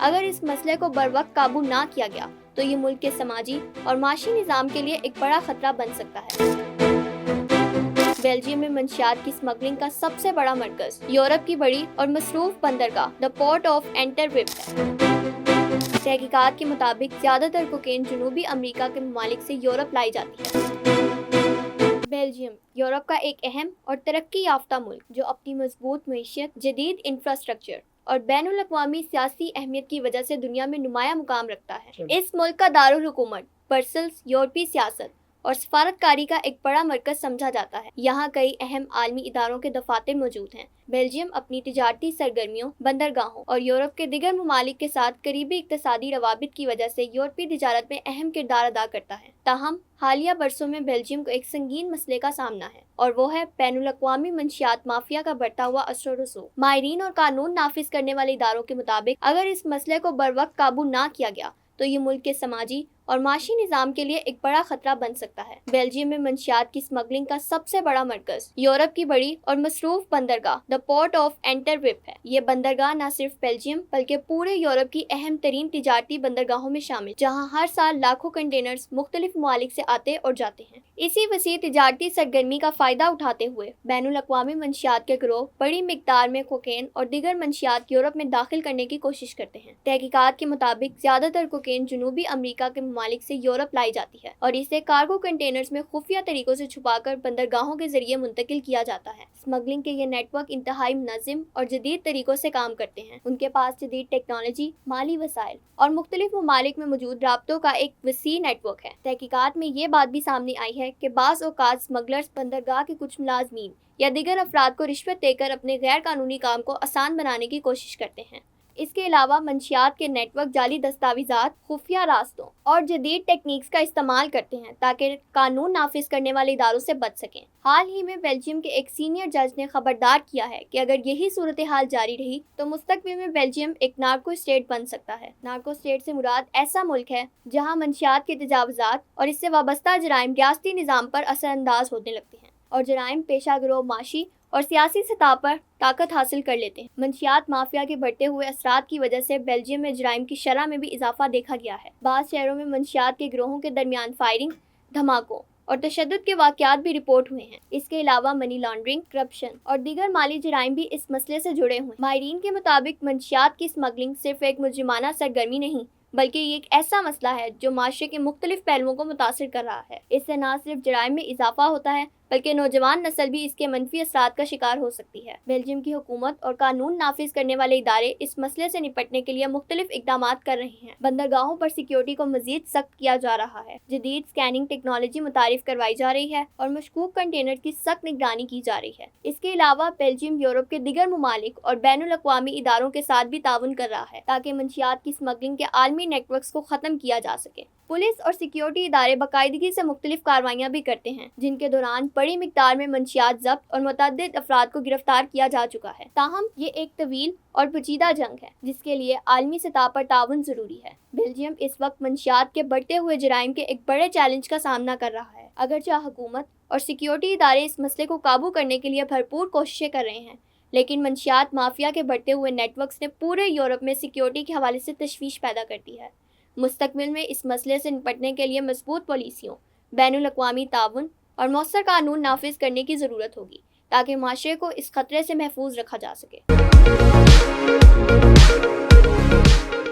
اگر اس مسئلے کو بروقت قابو نہ کیا گیا تو یہ ملک کے سماجی اور معاشی نظام کے لیے ایک بڑا خطرہ بن سکتا ہے۔ بیلجیم میں منشیات کی اسمگلنگ کا سب سے بڑا مرکز یورپ کی بڑی اور مصروف بندرگاہ دا پورٹ آف اینٹرپ ہے۔ تحقیقات کے مطابق زیادہ تر کوکین جنوبی امریکہ کے ممالک سے یورپ لائی جاتی ہے۔ بیلجیم یورپ کا ایک اہم اور ترقی یافتہ ملک جو اپنی مضبوط معیشت، جدید انفراسٹرکچر اور بین الاقوامی سیاسی اہمیت کی وجہ سے دنیا میں نمایاں مقام رکھتا ہے۔ اس ملک کا دارالحکومت برسلز یورپی سیاست اور سفارتکاری کا ایک بڑا مرکز سمجھا جاتا ہے۔ یہاں کئی اہم عالمی اداروں کے دفاتر موجود ہیں۔ بیلجیم اپنی تجارتی سرگرمیوں، بندرگاہوں اور یورپ کے دیگر ممالک کے ساتھ قریبی اقتصادی روابط کی وجہ سے یورپی تجارت میں اہم کردار ادا کرتا ہے۔ تاہم حالیہ برسوں میں بیلجیم کو ایک سنگین مسئلے کا سامنا ہے اور وہ ہے بین الاقوامی منشیات مافیا کا بڑھتا ہوا اثر و رسوخ۔ ماہرین اور قانون نافذ کرنے والے اداروں کے مطابق اگر اس مسئلے کو بروقت قابو نہ کیا گیا تو یہ ملک کے سماجی اور معاشی نظام کے لیے ایک بڑا خطرہ بن سکتا ہے۔ بیلجیم میں منشیات کی اسمگلنگ کا سب سے بڑا مرکز یورپ کی بڑی اور مصروف بندرگاہ دا پورٹ آف اینٹرپ ہے۔ یہ بندرگاہ نہ صرف بیلجیم بلکہ پورے یورپ کی اہم ترین تجارتی بندرگاہوں میں شامل، جہاں ہر سال لاکھوں کنٹینرز مختلف ممالک سے آتے اور جاتے ہیں۔ اسی وسیع تجارتی سرگرمی کا فائدہ اٹھاتے ہوئے بین الاقوامی منشیات کے گروہ بڑی مقدار میں کوکین اور دیگر منشیات یورپ میں داخل کرنے کی کوشش کرتے ہیں۔ تحقیقات کے مطابق زیادہ تر کوکین جنوبی امریکہ کے ممالک سے یورپ لائی جاتی ہے اور اسے کارگو کنٹینرز میں خفیہ طریقوں سے چھپا کر بندرگاہوں کے ذریعے منتقل کیا جاتا ہے۔ اسمگلنگ کے یہ نیٹ ورک انتہائی منظم اور جدید طریقوں سے کام کرتے ہیں۔ ان کے پاس جدید ٹیکنالوجی، مالی وسائل اور مختلف ممالک میں موجود رابطوں کا ایک وسیع نیٹ ورک ہے۔ تحقیقات میں یہ بات بھی سامنے آئی ہے کہ بعض اوقات اسمگلرز بندرگاہ کے کچھ ملازمین یا دیگر افراد کو رشوت دے کر اپنے غیر قانونی کام کو آسان بنانے کی کوشش کرتے ہیں۔ اس کے علاوہ منشیات کے نیٹ ورک جعلی دستاویزات، خفیہ راستوں اور جدید ٹیکنیکس کا استعمال کرتے ہیں تاکہ قانون نافذ کرنے والے اداروں سے بچ سکیں۔ حال ہی میں بیلجیم کے ایک سینئر جج نے خبردار کیا ہے کہ اگر یہی صورتحال جاری رہی تو مستقبل میں بیلجیم ایک نارکو اسٹیٹ بن سکتا ہے۔ نارکو اسٹیٹ سے مراد ایسا ملک ہے جہاں منشیات کے تجاوزات اور اس سے وابستہ جرائم ریاستی نظام پر اثر انداز ہونے لگتے ہیں اور جرائم پیشہ گروہ معاشی اور سیاسی سطح پر طاقت حاصل کر لیتے ہیں۔ منشیات مافیا کے بڑھتے ہوئے اثرات کی وجہ سے بیلجیم میں جرائم کی شرح میں بھی اضافہ دیکھا گیا ہے۔ بعض شہروں میں منشیات کے گروہوں کے درمیان فائرنگ، دھماکوں اور تشدد کے واقعات بھی رپورٹ ہوئے ہیں۔ اس کے علاوہ منی لانڈرنگ، کرپشن اور دیگر مالی جرائم بھی اس مسئلے سے جڑے ہوئے ہیں۔ ماہرین کے مطابق منشیات کی اسمگلنگ صرف ایک مجرمانہ سرگرمی نہیں بلکہ یہ ایک ایسا مسئلہ ہے جو معاشرے کے مختلف پہلوؤں کو متاثر کر رہا ہے۔ اس سے نہ صرف جرائم میں اضافہ ہوتا ہے بلکہ نوجوان نسل بھی اس کے منفی اثرات کا شکار ہو سکتی ہے۔ بیلجیم کی حکومت اور قانون نافذ کرنے والے ادارے اس مسئلے سے نپٹنے کے لیے مختلف اقدامات کر رہے ہیں۔ بندرگاہوں پر سیکیورٹی کو مزید سخت کیا جا رہا ہے، جدید اسکیننگ ٹیکنالوجی متعارف کروائی جا رہی ہے اور مشکوک کنٹینر کی سخت نگرانی کی جا رہی ہے۔ اس کے علاوہ بیلجیم یورپ کے دیگر ممالک اور بین الاقوامی اداروں کے ساتھ بھی تعاون کر رہا ہے تاکہ منشیات کی اسمگلنگ کے عالمی نیٹ ورکس کو ختم کیا جا سکے۔ پولیس اور سیکیورٹی ادارے باقاعدگی سے مختلف کارروائیاں بھی کرتے ہیں جن کے دوران بڑی مقدار میں منشیات ضبط اور متعدد افراد کو گرفتار کیا جا چکا ہے۔ تاہم یہ ایک طویل اور پیچیدہ جنگ ہے جس کے لیے عالمی سطح پر تعاون ضروری ہے۔ بیلجیم اس وقت منشیات کے بڑھتے ہوئے جرائم کے ایک بڑے چیلنج کا سامنا کر رہا ہے۔ اگرچہ حکومت اور سیکیورٹی ادارے اس مسئلے کو قابو کرنے کے لیے بھرپور کوششیں کر رہے ہیں، لیکن منشیات مافیا کے بڑھتے ہوئے نیٹ ورکس نے پورے یورپ میں سیکیورٹی کے حوالے سے تشویش پیدا کر دی ہے۔ مستقبل میں اس مسئلے سے نپٹنے کے لیے مضبوط پالیسیوں، بین الاقوامی تعاون اور مؤثر قانون نافذ کرنے کی ضرورت ہوگی تاکہ معاشرے کو اس خطرے سے محفوظ رکھا جا سکے۔